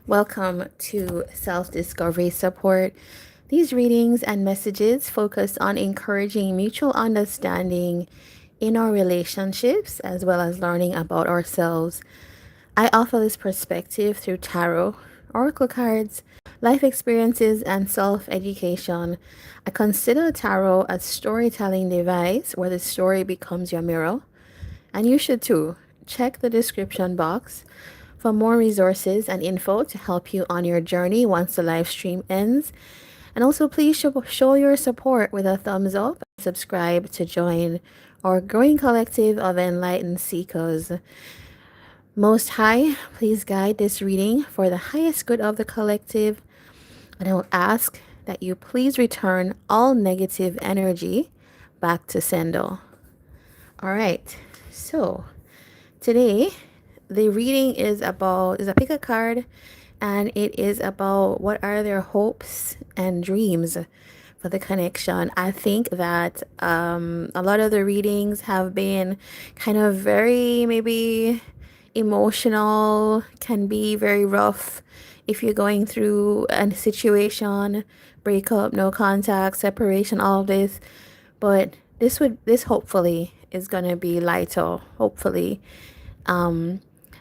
Welcome to Self-Discovery Support. These readings and messages focus on encouraging mutual understanding in our relationships as well as learning about ourselves. I offer this perspective through tarot, oracle cards, life experiences, and self education. I consider tarot a storytelling device where the story becomes your mirror, and you should too. Check the description box for more resources and info to help you on your journey once the live stream ends. And also, please show your support with a thumbs up and subscribe to join our growing collective of enlightened seekers. Most High, please guide this reading for the highest good of the collective. And I will ask that you please return all negative energy back to sender. All right, so today the reading is a pick a card, and it is about what are their hopes and dreams for the connection. I think that a lot of the readings have been kind of very maybe emotional, can be very rough if you're going through a situation, breakup, no contact, separation, all of this. But this hopefully is gonna be lighter. Hopefully,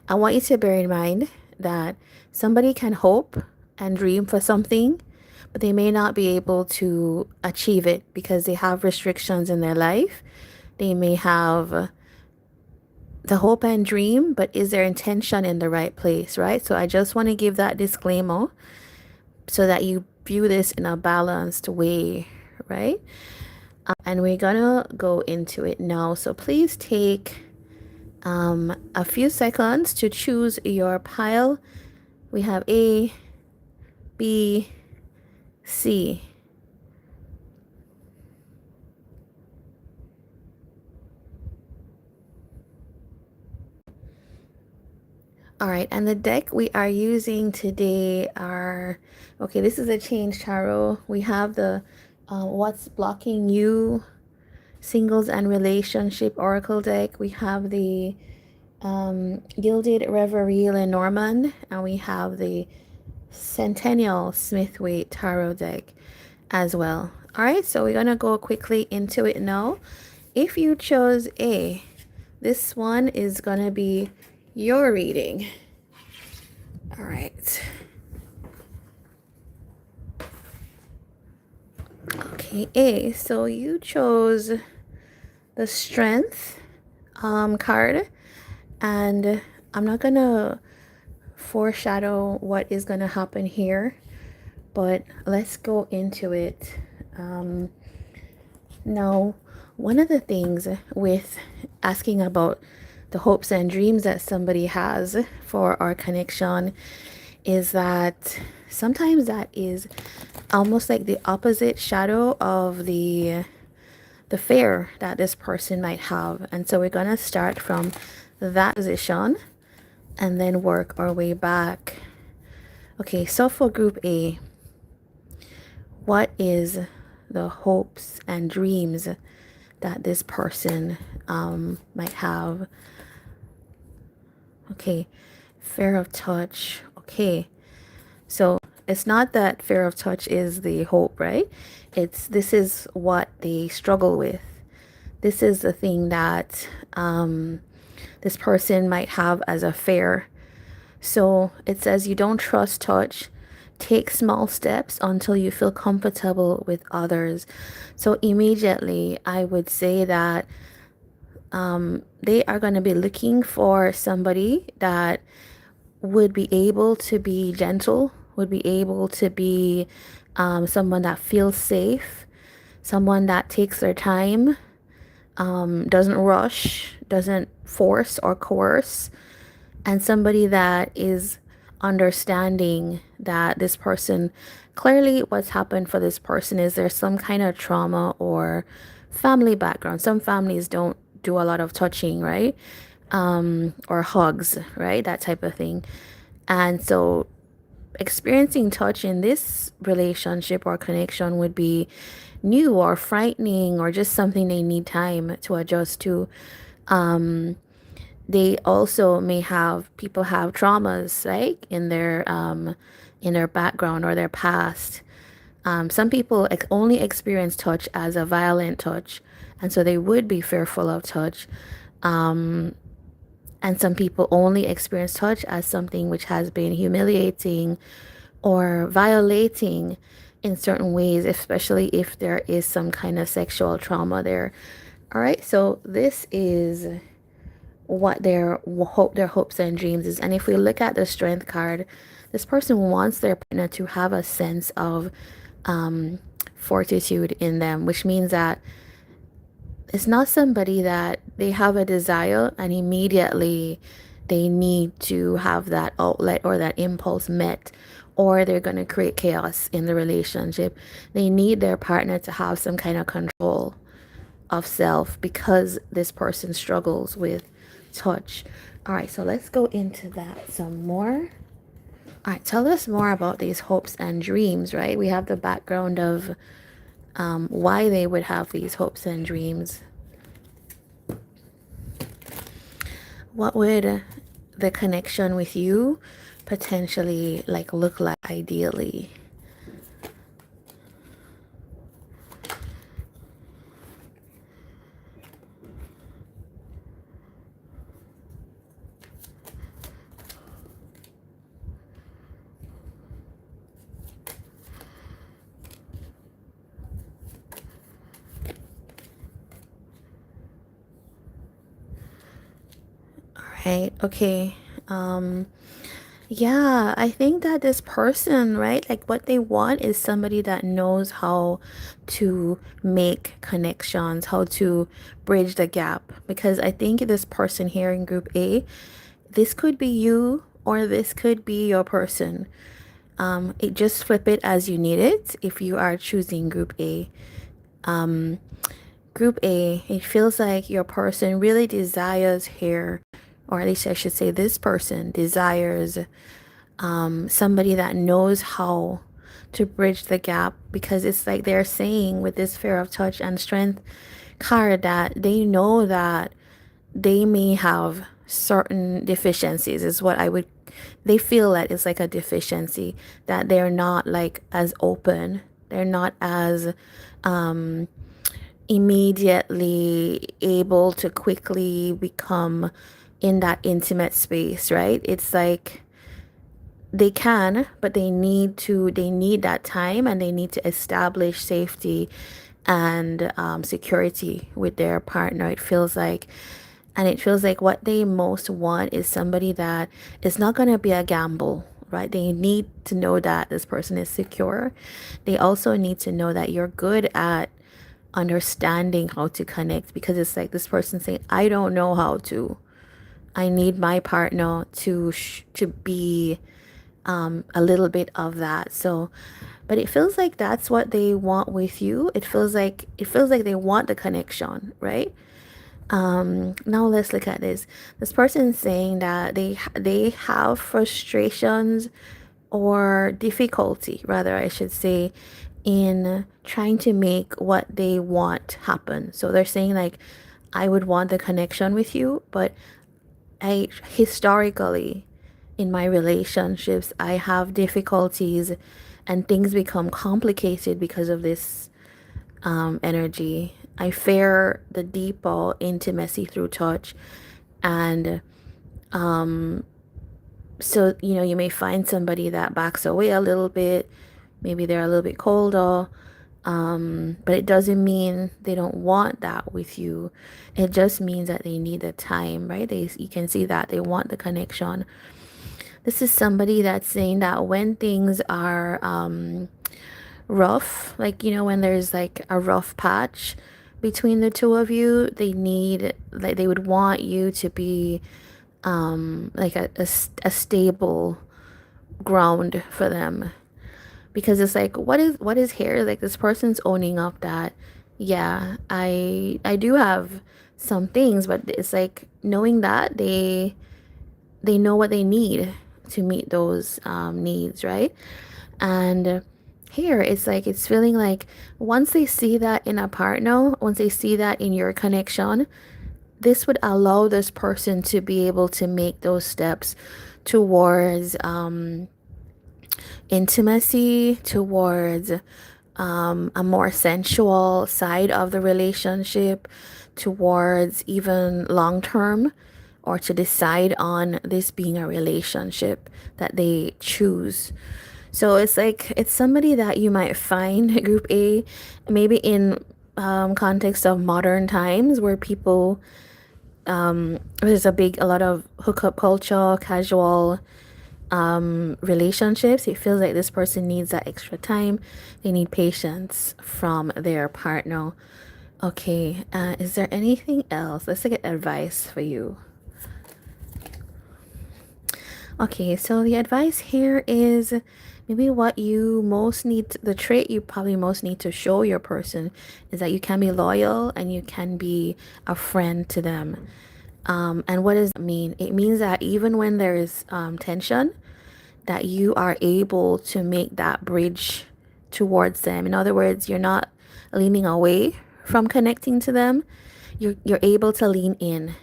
I want you to bear in mind that somebody can hope and dream for something, but they may not be able to achieve it because they have restrictions in their life. They may have the hope and dream, but is their intention in the right place, right? So I just want to give that disclaimer so that you view this in a balanced way, right? And we're gonna go into it now. So please take a few seconds to choose your pile. We have A, B, C. All right, and the deck we are using today are, okay, this is a change tarot. We have the What's Blocking You Singles and Relationship Oracle deck. We have the Gilded Reverie Lenormand, and we have the Centennial Smithwaite Tarot deck as well. All right, so we're gonna go quickly into it now. If you chose A, this one is gonna be your reading. All right. Okay, A. So you chose the Strength card, and I'm not gonna foreshadow what is gonna happen here, but let's go into it. Now, one of the things with asking about the hopes and dreams that somebody has for our connection is that sometimes that is almost like the opposite shadow of the fear that this person might have. And so we're going to start from that position and then work our way back. Okay, so for group A, what is the hopes and dreams that this person might have? Okay, fear of touch. Okay, so it's not that fear of touch is the hope, right? This is what they struggle with. This is the thing that this person might have as a fear. So it says you don't trust touch. Take small steps until you feel comfortable with others. So immediately I would say that they are going to be looking for somebody that would be able to be gentle, would be able to be someone that feels safe, someone that takes their time, doesn't rush, doesn't force or coerce, and somebody that is understanding that this person, clearly what's happened for this person is there's some kind of trauma or family background. Some families don't do a lot of touching, right? Or hugs, right? That type of thing. And so experiencing touch in this relationship or connection would be new or frightening or just something they need time to adjust to. they also may have people have traumas, right, in their background or their past. Some people only experience touch as a violent touch, and so they would be fearful of touch. And some people only experience touch as something which has been humiliating or violating in certain ways, especially if there is some kind of sexual trauma there. All right, so this is what their hopes and dreams is. And if we look at the strength card, this person wants their partner to have a sense of fortitude in them, which means that it's not somebody that they have a desire and immediately they need to have that outlet or that impulse met, or they're going to create chaos in the relationship. They need their partner to have some kind of control of self because this person struggles with touch. All right, so let's go into that some more. All right, tell us more about these hopes and dreams, right? We have the background of why they would have these hopes and dreams. What would the connection with you potentially look like ideally? Right. Okay. Yeah, I think that this person, right, like what they want is somebody that knows how to make connections, how to bridge the gap. Because I think this person here in group A, this could be you or this could be your person. It just flip it as you need it if you are choosing group A. Group A, it feels like your person really desires here, or at least I should say this person desires somebody that knows how to bridge the gap, because it's like they're saying with this fear of touch and strength card that they know that they may have certain deficiencies is what I would, they feel that it's like a deficiency, that they're not like as open, they're not as immediately able to quickly become in that intimate space, right? It's like they can, but they need that time, and they need to establish safety and security with their partner. It feels like, and it feels like what they most want is somebody that is not going to be a gamble, right? They need to know that this person is secure. They also need to know that you're good at understanding how to connect, because it's like this person saying, I don't know how to. I need my partner to be a little bit of that. So, but it feels like that's what they want with you. It feels like they want the connection, right? Now let's look at this. This person is saying that they have frustrations or difficulty, rather I should say, in trying to make what they want happen. So they're saying like, I would want the connection with you, but I historically in my relationships I have difficulties and things become complicated because of this energy. I fear the deeper intimacy through touch, and so you may find somebody that backs away a little bit. Maybe they're a little bit colder, but it doesn't mean they don't want that with you. It just means that they need the time, right? You can see that they want the connection. This is somebody that's saying that when things are rough, like when there's like a rough patch between the two of you, they would want you to be like a stable ground for them, because it's like what is here, like this person's owning up that, yeah, I do have some things, but it's like knowing that they know what they need to meet those needs, right? And here it's like it's feeling like once they see that in a partner, once they see that in your connection, this would allow this person to be able to make those steps towards intimacy, towards a more sensual side of the relationship, towards even long term, or to decide on this being a relationship that they choose. So it's like it's somebody that you might find group A, maybe in context of modern times where people there's a lot of hookup culture, casual relationships. It feels like this person needs that extra time. They need patience from their partner. Okay, is there anything else? Let's get advice for you. Okay, so the advice here is maybe what you most need, the trait you probably most need to show your person is that you can be loyal and you can be a friend to them. And what does that mean? It means that even when there is tension, that you are able to make that bridge towards them. In other words, you're not leaning away from connecting to them. You're able to lean in,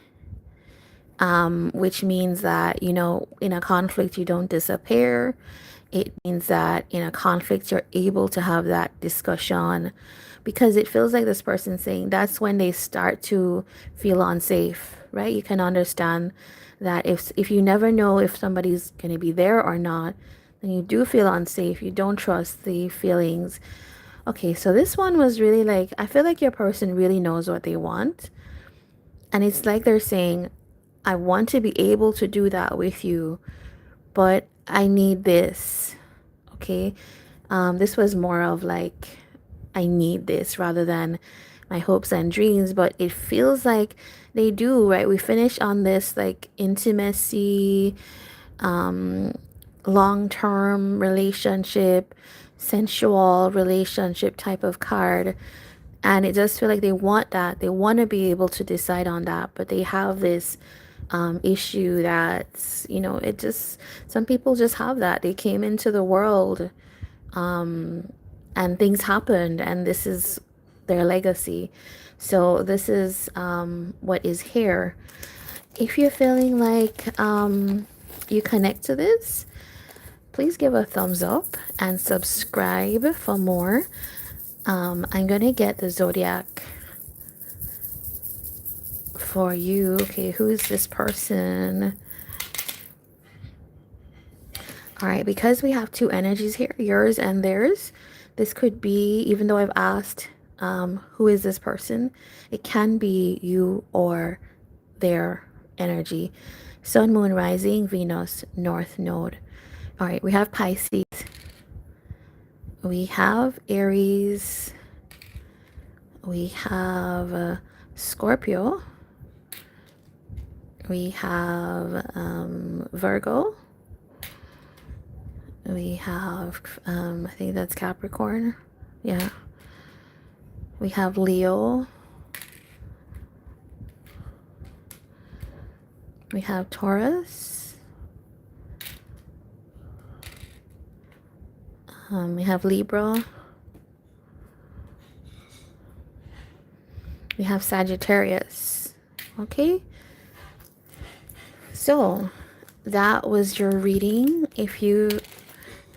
which means that, you know, in a conflict, you don't disappear. It means that in a conflict, you're able to have that discussion, because it feels like this person saying that's when they start to feel unsafe, right? You can understand that if you never know if somebody's going to be there or not, then you do feel unsafe. You don't trust the feelings. Okay, so this one was really like, I feel like your person really knows what they want. And it's like they're saying, I want to be able to do that with you, but I need this. Okay. This was more of like, I need this rather than my hopes and dreams, but it feels like they do, right? We finish on this like intimacy, long-term relationship, sensual relationship type of card. And it does feel like they want that. They want to be able to decide on that, but they have this issue that's, you know, it just, some people just have that. They came into the world and things happened, and this is their legacy. So this is what is here. If you're feeling like you connect to this, please give a thumbs up and subscribe for more. I'm going to get the zodiac for you. Okay, who is this person? All right, because we have two energies here, yours and theirs, this could be, even though I've asked who is this person, it can be you or their energy. Sun, moon, rising, Venus, north node. All right, we have Pisces. We have Aries. We have Scorpio. We have Virgo. We have, I think that's Capricorn. Yeah. We have Leo. We have Taurus. We have Libra. We have Sagittarius. Okay. So that was your reading. If you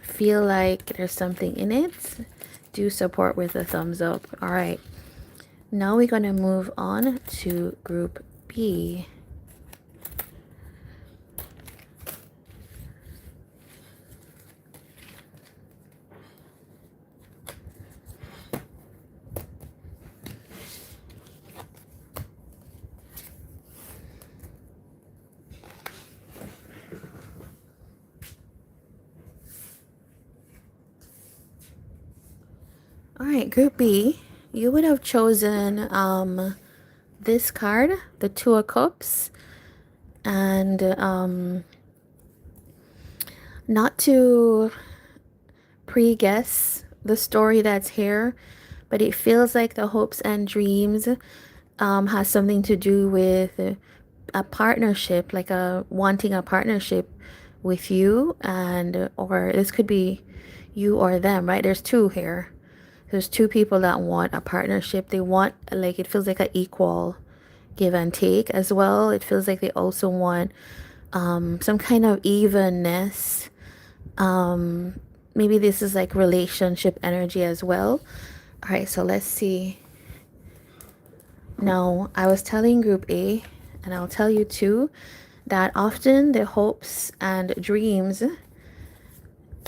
feel like there's something in it, do support with a thumbs up. All right, now we're going to move on to group B. All right, group B, you would have chosen this card, the Two of Cups, and not to pre-guess the story that's here, but it feels like the hopes and dreams has something to do with a partnership, like a wanting a partnership with you, and or this could be you or them, right? There's two here. There's two people that want a partnership. They want, like, it feels like an equal give and take as well. It feels like they also want some kind of evenness. Maybe this is like relationship energy as well. All right, so let's see. Now, I was telling group A, and I'll tell you too, that often the hopes and dreams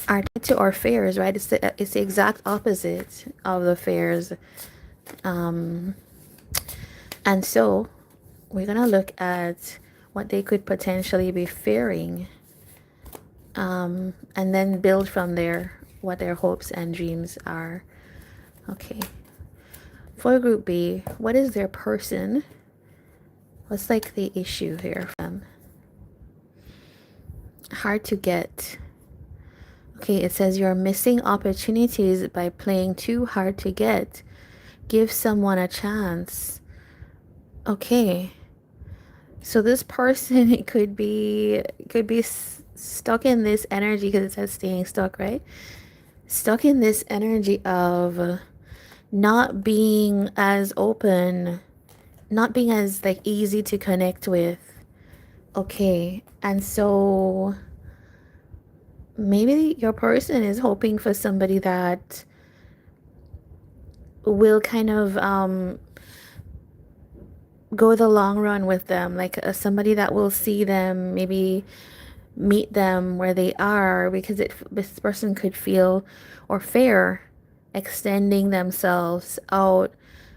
are tied to our fears, right? It's the exact opposite of the fears. And so we're going to look at what they could potentially be fearing, and then build from there what their hopes and dreams are. Okay. For group B, what is their person? What's like the issue here for them? Hard to get. Okay, it says you're missing opportunities by playing too hard to get. Give someone a chance. Okay. So this person, it could be stuck in this energy, because it says staying stuck, right? Stuck in this energy of not being as open, not being as like easy to connect with. Okay. And so maybe your person is hoping for somebody that will kind of go the long run with them, like somebody that will see them, maybe meet them where they are, because this person could feel or fear extending themselves out,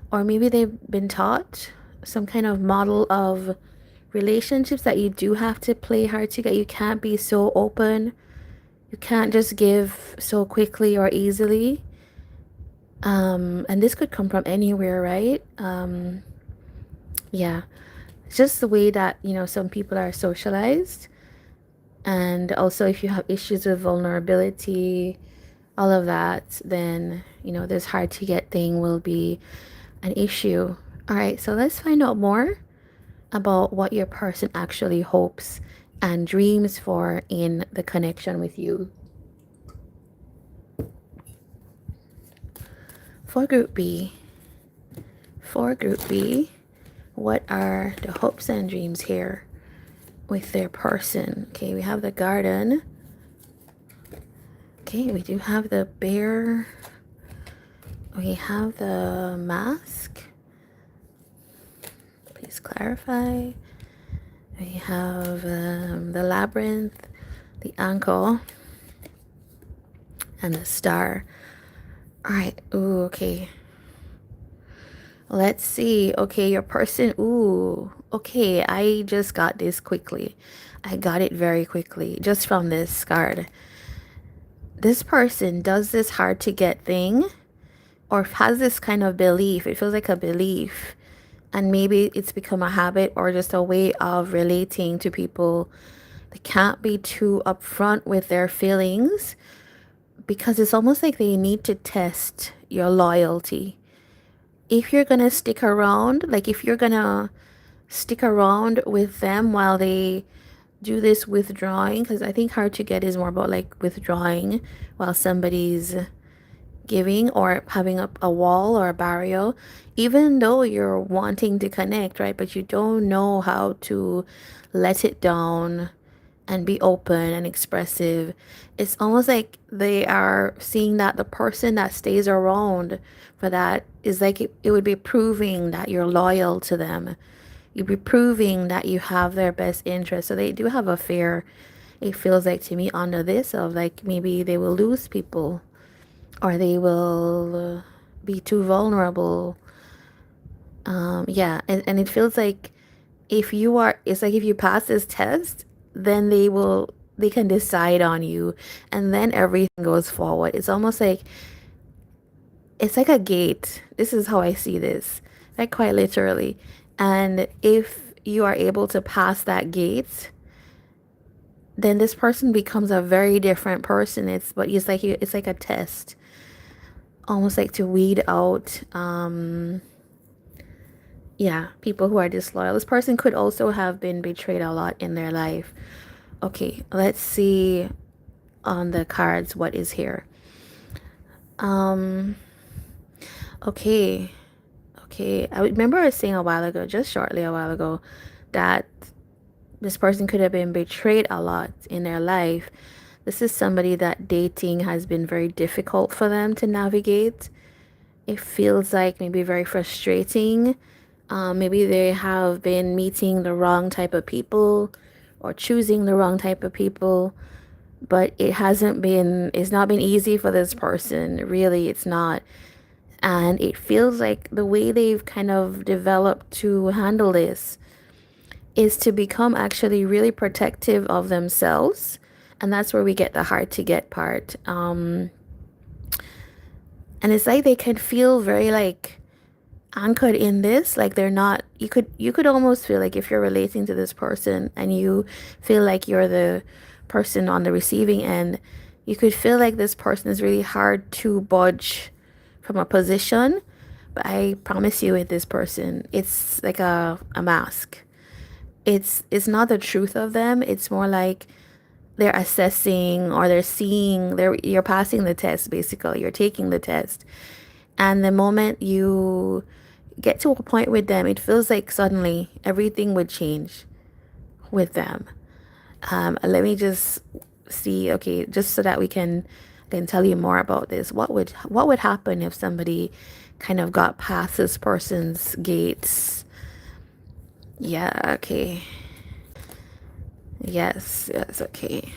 or maybe they've been taught some kind of model of relationships that you do have to play hard to get. You can't be so open. You can't just give so quickly or easily. And this could come from anywhere, right? Yeah. It's just the way that, some people are socialized. And also, if you have issues with vulnerability, all of that, then, this hard to get thing will be an issue. All right, so let's find out more about what your person actually hopes and dreams for in the connection with you. For group B, what are the hopes and dreams here with their person? Okay, we have the garden. Okay, we do have the bear. We have the mask. Please clarify. We have the labyrinth, the ankle, and the star. All right. Ooh, okay. Let's see. Okay, your person. Ooh, okay. I just got this quickly. I got it very quickly just from this card. This person does this hard to get thing, or has this kind of belief. It feels like a belief. And maybe it's become a habit or just a way of relating to people. They can't be too upfront with their feelings, because it's almost like they need to test your loyalty. If you're going to stick around, like if you're going to stick around with them while they do this withdrawing, because I think hard to get is more about like withdrawing while somebody's giving, or having a wall or a barrier, even though you're wanting to connect, right? But you don't know how to let it down and be open and expressive. It's almost like they are seeing that the person that stays around for that is like it would be proving that you're loyal to them. You'd be proving that you have their best interest. So they do have a fear, it feels like to me, under this, of like maybe they will lose people, or they will be too vulnerable. Yeah, and it feels like it's like if you pass this test, then they can decide on you, and then everything goes forward. It's almost like it's like a gate. This is how I see this, like quite literally. And if you are able to pass that gate, then this person becomes a very different person. It's like a test, almost like to weed out people who are disloyal. This person could also have been betrayed a lot in their life. Okay, let's see on the cards what is here. Okay, Okay, I remember I was saying a while ago, just shortly a while ago, that this person could have been betrayed a lot in their life. This is somebody that dating has been very difficult for them to navigate. It feels like maybe very frustrating. Maybe they have been meeting the wrong type of people or choosing the wrong type of people, but it's not been easy for this person. Really, it's not. And it feels like the way they've kind of developed to handle this is to become actually really protective of themselves. And that's where we get the hard to get part. And it's like they can feel very like anchored in this, like they're not, you could almost feel like if you're relating to this person and you feel like you're the person on the receiving end, you could feel like this person is really hard to budge from a position. But I promise you, with this person, it's like a mask. It's not the truth of them. It's more like they're assessing, or they're seeing, you're passing the test. Basically, you're taking the test, and the moment you get to a point with them, it feels like suddenly everything would change with them. Let me just see, okay, just so that I can tell you more about this. What would happen if somebody kind of got past this person's gates? Yeah, okay. Yes, okay.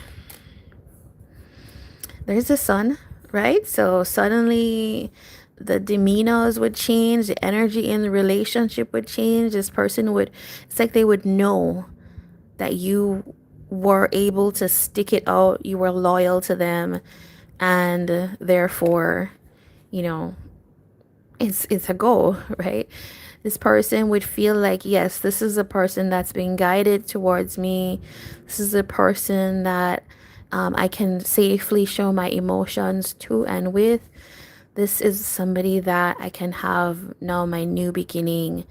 There's the sun, right? So suddenly the demeanors would change, the energy in the relationship would change. This person would, it's like they would know that you were able to stick it out, you were loyal to them, and therefore, you know, it's a goal, right? This person would feel like, yes, this is a person that's being guided towards me. This is a person that I can safely show my emotions to and with. This is somebody that I can have now my new beginning.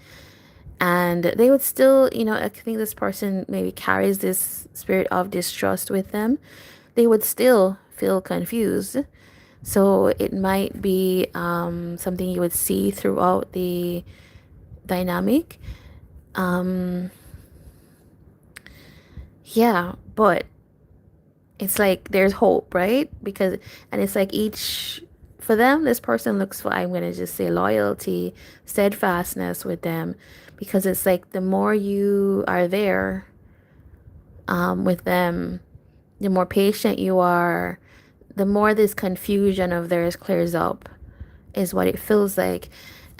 And they would still, I think this person maybe carries this spirit of distrust with them. They would still feel confused. So it might be something you would see throughout the dynamic. Um, yeah, but it's like there's hope, right? And it's like for them, this person looks for, I'm going to just say, loyalty, steadfastness with them, because it's like the more you are there with them, the more patient you are, the more this confusion of theirs clears up, is what it feels like.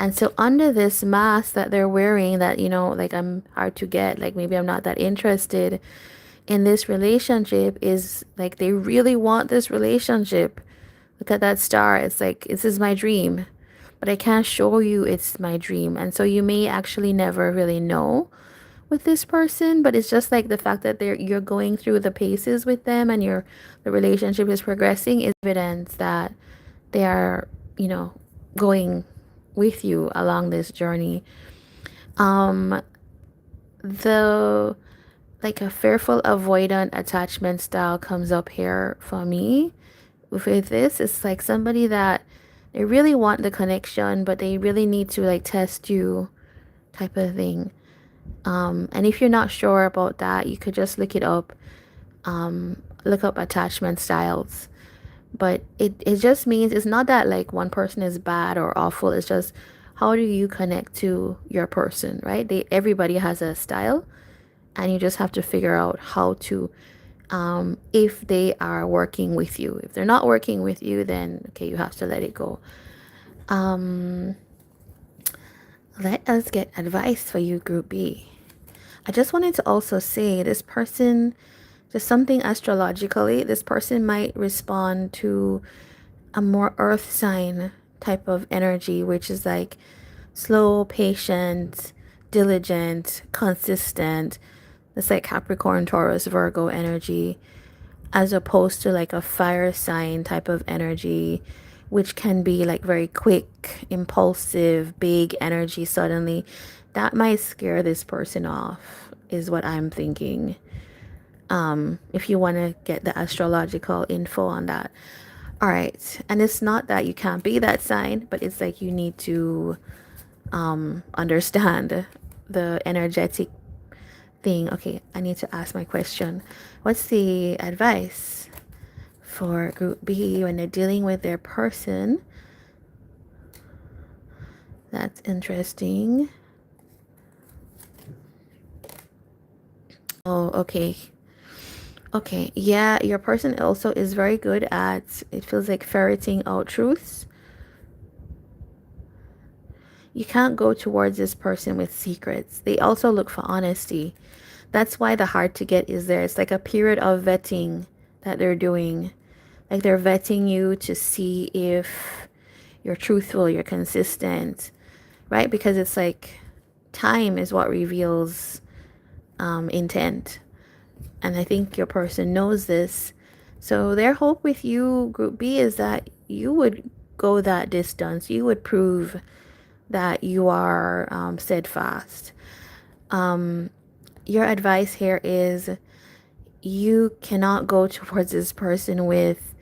And so under this mask that they're wearing, that, like, I'm hard to get, like maybe I'm not that interested in this relationship, is like they really want this relationship. Look at that star. It's like, this is my dream, but I can't show you it's my dream. And so you may actually never really know with this person, but it's just like the fact that you're going through the paces with them, and the relationship is progressing, is evidence that they are, going with you along this journey. The like a fearful avoidant attachment style comes up here for me with this. It's like somebody that they really want the connection, but they really need to like test you, type of thing. And if you're not sure about that, you could just look it up. Look up attachment styles. But it just means it's not that like one person is bad or awful. It's just, how do you connect to your person, right? Everybody has a style, and you just have to figure out how to, if they are working with you. If they're not working with you, then okay, you have to let it go. Let us get advice for you, Group B. I just wanted to also say, this person, just something astrologically, this person might respond to a more earth sign type of energy, which is like slow, patient, diligent, consistent. It's like Capricorn, Taurus, Virgo energy, as opposed to like a fire sign type of energy, which can be like very quick, impulsive, big energy suddenly. That might scare this person off, is what I'm thinking. If you want to get the astrological info on that. All right. And it's not that you can't be that sign, but it's like you need to understand the energetic thing. Okay, I need to ask my question. What's the advice for group B when they're dealing with their person? That's interesting. Oh, okay. Okay, yeah, your person also is very good at, it feels like, ferreting out truths. You can't go towards this person with secrets. They also look for honesty. That's why the hard to get is there. It's like a period of vetting that they're doing. Like they're vetting you to see if you're truthful, you're consistent, right? Because it's like time is what reveals intent. And I think your person knows this. So their hope with you, Group B, is that you would go that distance. You would prove that you are steadfast. Your advice here is you cannot go towards this person with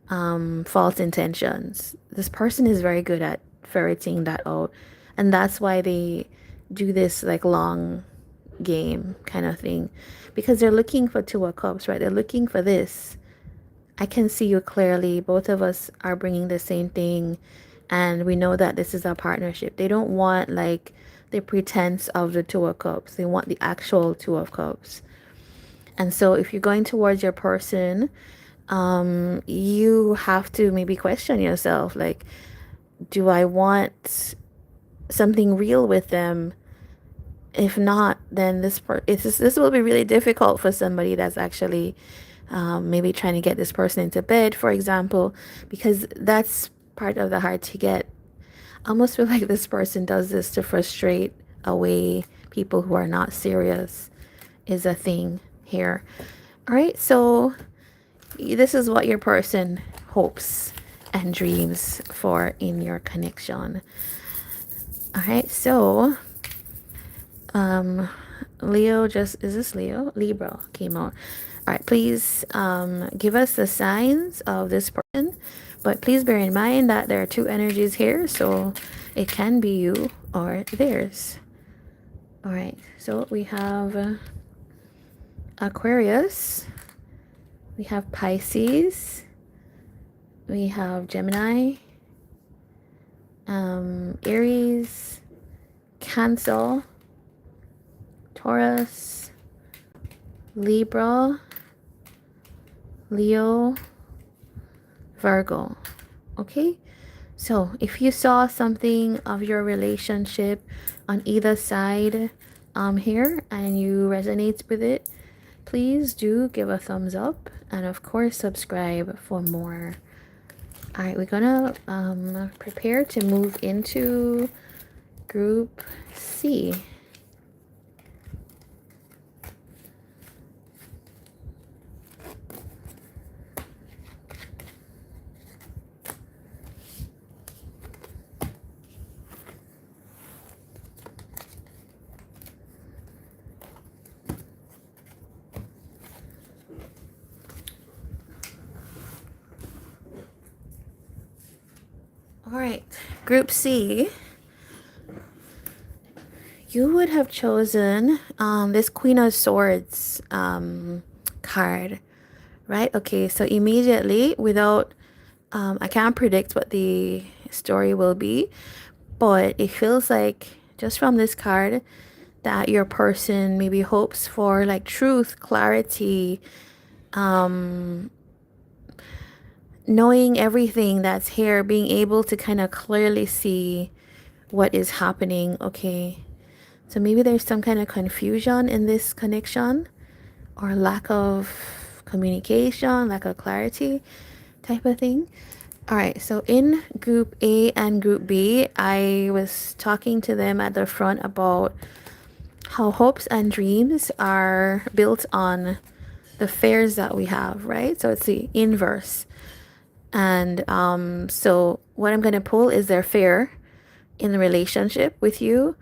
false intentions. This person is very good at ferreting that out. And that's why they do this like long game kind of thing, because they're looking for Two of Cups, right? They're looking for this. I can see you clearly. Both of us are bringing the same thing, and we know that this is a partnership. They don't want like the pretense of the Two of Cups. They want the actual Two of Cups. And so if you're going towards your person, you have to maybe question yourself, like, do I want something real with them? If not, then this will be really difficult for somebody that's actually maybe trying to get this person into bed, for example, because that's part of the hard to get. I almost feel like this person does this to frustrate away people who are not serious, is a thing here. All right, so this is what your person hopes and dreams for in your connection. All right, so Leo is this Leo? Libra came out. All right, please give us the signs of this person, but please bear in mind that there are two energies here, so it can be you or theirs. All right, so we have Aquarius, we have Pisces, we have Gemini, Aries, Cancer, Taurus, Libra, Leo, Virgo. Okay, so if you saw something of your relationship on either side here and you resonate with it, please do give a thumbs up, and of course subscribe for more. All right, we're gonna prepare to move into Group C. All right, Group C, you would have chosen this Queen of Swords card, right? Okay, so immediately, without, I can't predict what the story will be, but it feels like just from this card that your person maybe hopes for like truth, clarity, knowing everything that's here, being able to kind of clearly see what is happening. Okay, so maybe there's some kind of confusion in this connection, or lack of communication, lack of clarity type of thing. All right, so in Group A and Group B, I was talking to them at the front about how hopes and dreams are built on the fears that we have, right? So it's the inverse. And so what I'm going to pull is their fear in the relationship with you,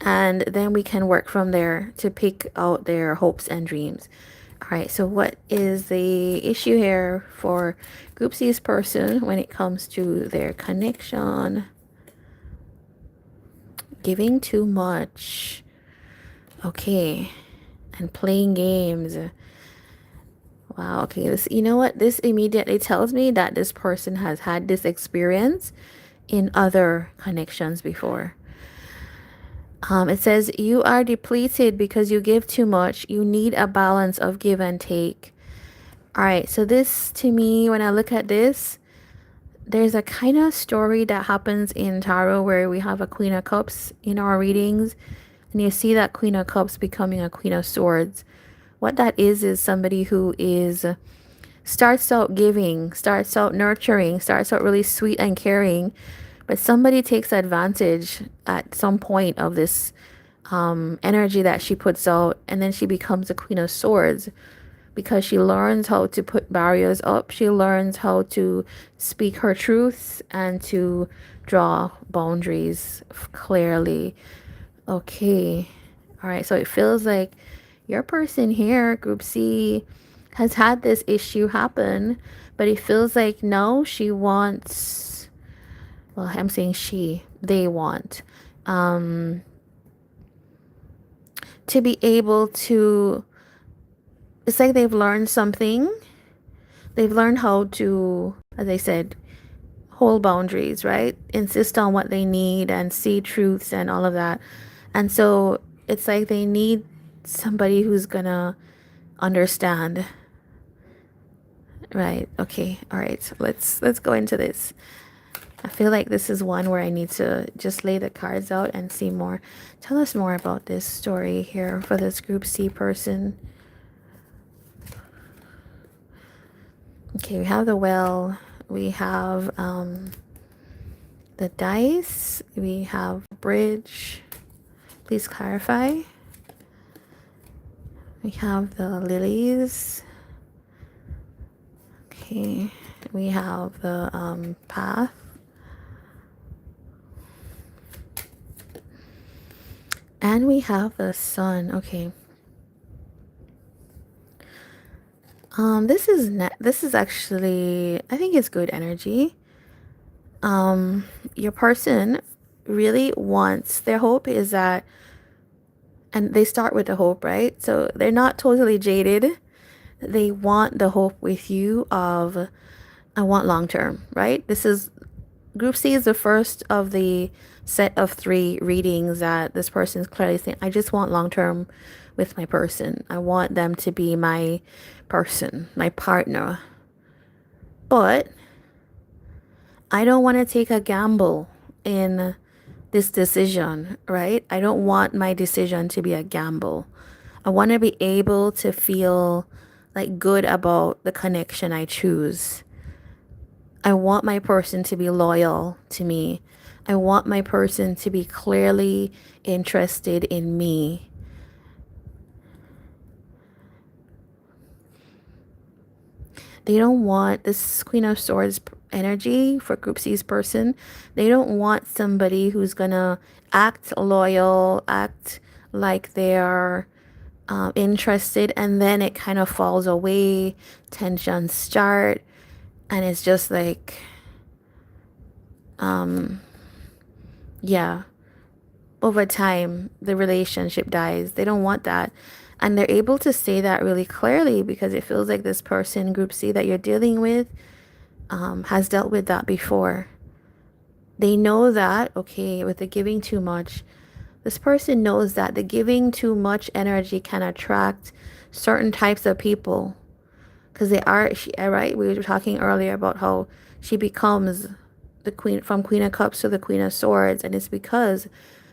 and then we can work from there to pick out their hopes and dreams. All right, so what is the issue here for Group C's person when it comes to their connection? Giving too much. Okay. And playing games. Wow. Okay. This, you know what? This immediately tells me that this person has had this experience in other connections before. It says you are depleted because you give too much. You need a balance of give and take. All right. So this, to me, when I look at this, there's a kind of story that happens in tarot where we have a Queen of Cups in our readings, and you see that Queen of Cups becoming a Queen of Swords. What that is somebody who is starts out giving, starts out nurturing, starts out really sweet and caring, but somebody takes advantage at some point of this energy that she puts out, and then she becomes a Queen of Swords because she learns how to put barriers up. She learns how to speak her truths and to draw boundaries clearly. Okay. All right. So it feels like your person here, Group C, has had this issue happen, but it feels like no, she wants, well, I'm saying they want to be able to, it's like they've learned something. They've learned how to, as I said, hold boundaries, right? Insist on what they need and see truths and all of that. And so it's like they need somebody who's gonna understand. Right. Okay. All right. So let's go into this. I feel like this is one where I need to just lay the cards out and see more. Tell us more about this story here for this Group C person. Okay, we have the well, we have the dice, we have bridge. Please clarify. We have the lilies. Okay, we have the path. And we have the sun. Okay. This is actually, I think it's good energy. Your person really wants, their hope is that, and they start with the hope, right? So they're not totally jaded. They want the hope with you of, I want long term, right? This is, Group C is the first of the set of 3 readings that this person is clearly saying, I just want long term with my person. I want them to be my person, my partner. But I don't want to take a gamble in this decision, right? I don't want my decision to be a gamble. I want to be able to feel like good about the connection I choose. I want my person to be loyal to me. I want my person to be clearly interested in me. They don't want this Queen of Swords energy for Group C's person. They don't want somebody who's going to act loyal, act like they're interested, and then it kind of falls away. Tensions start, and it's just like, yeah, over time, the relationship dies. They don't want that. And they're able to say that really clearly because it feels like this person, Group C, that you're dealing with has dealt with that before. They know that, okay, with the giving too much, this person knows that the giving too much energy can attract certain types of people. Because they are, right? We were talking earlier about how she becomes the queen, from Queen of Cups to the Queen of Swords. And it's because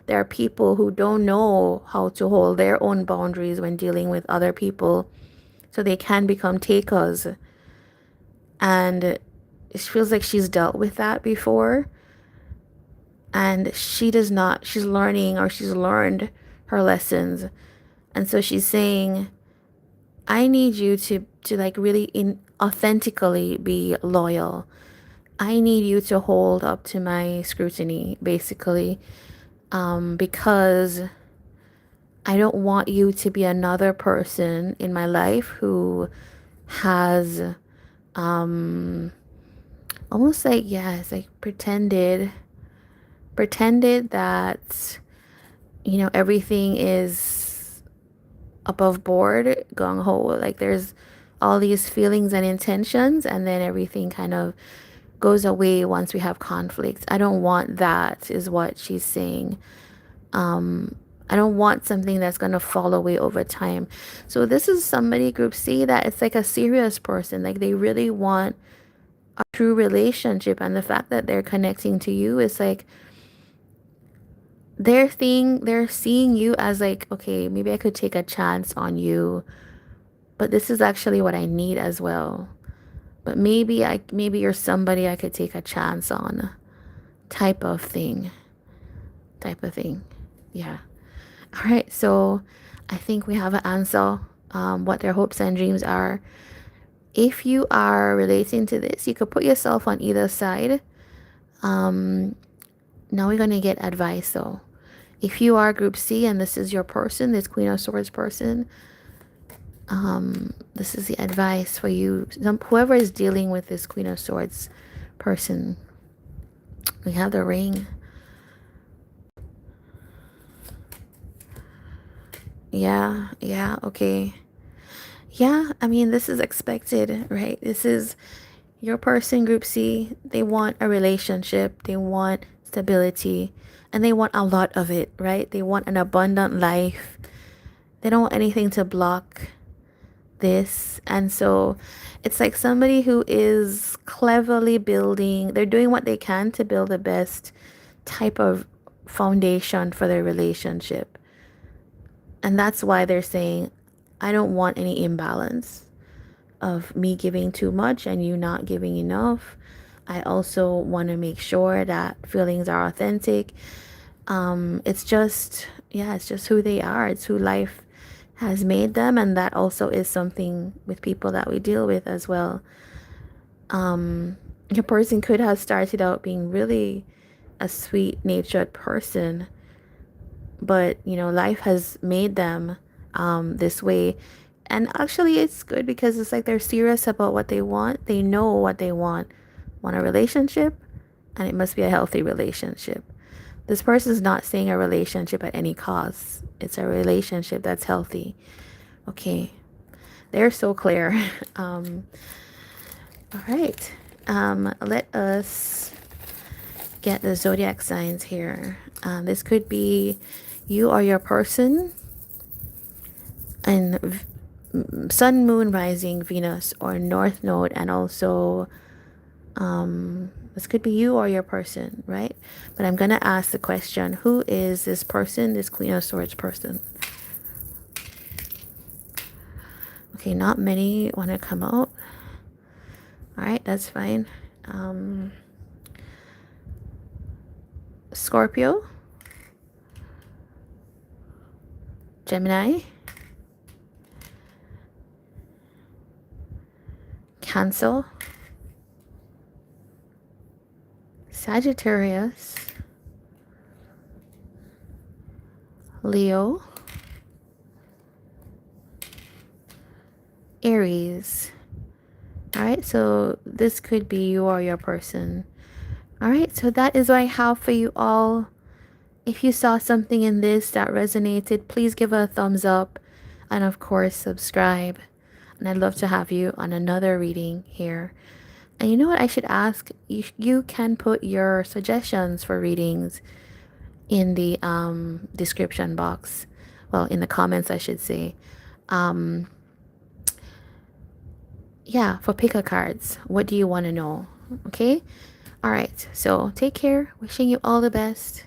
there are people who don't know how to hold their own boundaries when dealing with other people. So they can become takers. And it feels like she's dealt with that before. And she does not, she's learning, or she's learned her lessons. And so she's saying, I need you to like really authentically be loyal. I need you to hold up to my scrutiny, basically. Because I don't want you to be another person in my life who has almost like, yeah, it's like pretended that everything is above board, gung ho. Like there's all these feelings and intentions, and then everything kind of goes away once we have conflicts. I don't want that, is what she's saying. I don't want something that's going to fall away over time. So this is somebody, group C, that it's like a serious person. Like they really want a true relationship. And the fact that they're connecting to you is like they're seeing you as like, okay, maybe I could take a chance on you, but this is actually what I need as well. But maybe you're somebody I could take a chance on, type of thing. Yeah. All right, so I think we have an answer, what their hopes and dreams are. If you are relating to this, you could put yourself on either side. Now we're going to get advice, though. If you are group C and this is your person, this Queen of Swords person, this is the advice for you. Whoever is dealing with this Queen of Swords person. We have the ring. Yeah, okay. Yeah, I mean, this is expected, right? This is your person, group C. They want a relationship, they want stability, and they want a lot of it, right? They want an abundant life. They don't want anything to block this. And so it's like somebody who is cleverly building, they're doing what they can to build the best type of foundation for their relationship. And that's why they're saying, I don't want any imbalance of me giving too much and you not giving enough. I also want to make sure that feelings are authentic. It's just who they are. It's who life has made them. And that also is something with people that we deal with as well. Your person could have started out being really a sweet-natured person, but life has made them this way. And actually it's good because it's like they're serious about what they want. They know what they want a relationship, and it must be a healthy relationship. This person is not saying a relationship at any cost. It's a relationship that's healthy. Okay, they're so clear. All right, let us get the zodiac signs here. This could be you or your person, and sun, moon, rising, Venus, or north node, and also this could be you or your person, right? But I'm gonna ask the question, who is this person, this Queen of Swords person? Okay, not many want to come out. All right, that's fine. Scorpio, Gemini, Cancer, Sagittarius, Leo, Aries. All right, so this could be you or your person. All right, so that is what I have for you all. If you saw something in this that resonated, please give a thumbs up, and of course subscribe. And I'd love to have you on another reading here. And you know what I should ask? You can put your suggestions for readings in the description box. Well, in the comments, I should say. Yeah, for pick a cards. What do you want to know? Okay? All right. So take care. Wishing you all the best.